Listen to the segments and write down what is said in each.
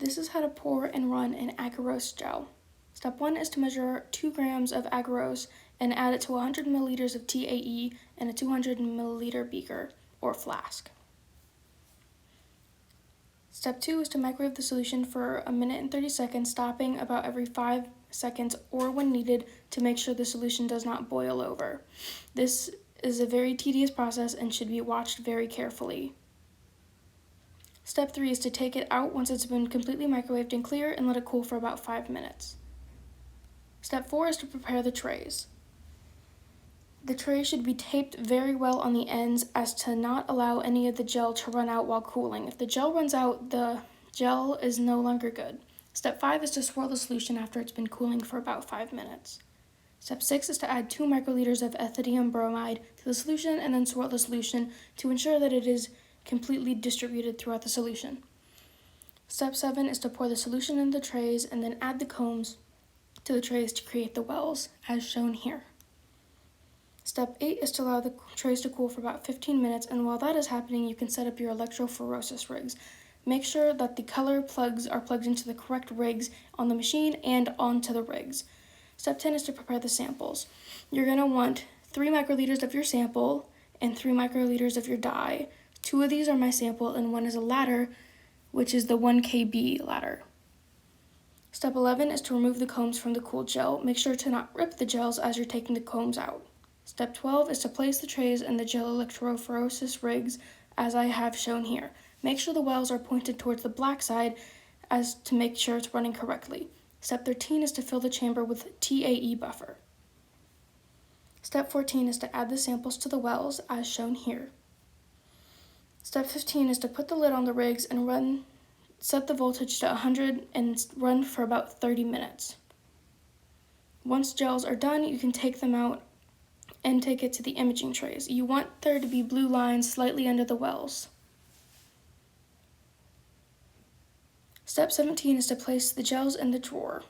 This is how to pour and run an agarose gel. Step 1 is to measure 2 grams of agarose and add it to 100 milliliters of TAE in a 200 milliliter beaker or flask. Step 2 is to microwave the solution for 1 minute and 30 seconds, stopping about every 5 seconds or when needed to make sure the solution does not boil over. This is a very tedious process and should be watched very carefully. Step 3 is to take it out once it's been completely microwaved and clear and let it cool for about 5 minutes. Step 4 is to prepare the trays. The tray should be taped very well on the ends as to not allow any of the gel to run out while cooling. If the gel runs out, the gel is no longer good. Step 5 is to swirl the solution after it's been cooling for about 5 minutes. Step 6 is to add 2 microliters of ethidium bromide to the solution and then swirl the solution to ensure that it is completely distributed throughout the solution. Step 7 is to pour the solution in the trays and then add the combs to the trays to create the wells, as shown here. Step 8 is to allow the trays to cool for about 15 minutes, and while that is happening, you can set up your electrophoresis rigs. Make sure that the color plugs are plugged into the correct rigs on the machine and onto the rigs. Step 10 is to prepare the samples. You're going to want 3 microliters of your sample and 3 microliters of your dye. 2 of these are my sample and 1 is a ladder, which is the 1 kb ladder. Step 11 is to remove the combs from the cooled gel. Make sure to not rip the gels as you're taking the combs out. Step 12 is to place the trays in the gel electrophoresis rigs as I have shown here. Make sure the wells are pointed towards the black side as to make sure it's running correctly. Step 13 is to fill the chamber with TAE buffer. Step 14 is to add the samples to the wells as shown here. Step 15 is to put the lid on the rigs and set the voltage to 100 and run for about 30 minutes. Once gels are done, you can take them out and take it to the imaging trays. You want there to be blue lines slightly under the wells. Step 17 is to place the gels in the drawer.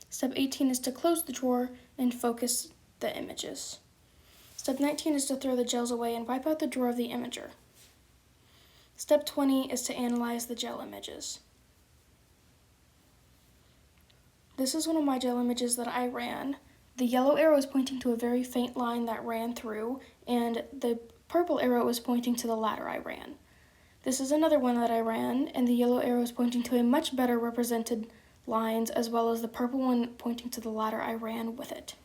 Step 18 is to close the drawer and focus the images. Step 19 is to throw the gels away and wipe out the drawer of the imager. Step 20 is to analyze the gel images. This is one of my gel images that I ran. The yellow arrow is pointing to a very faint line that ran through, and the purple arrow is pointing to the ladder I ran. This is another one that I ran, and the yellow arrow is pointing to a much better represented lines, as well as the purple one pointing to the ladder I ran with it.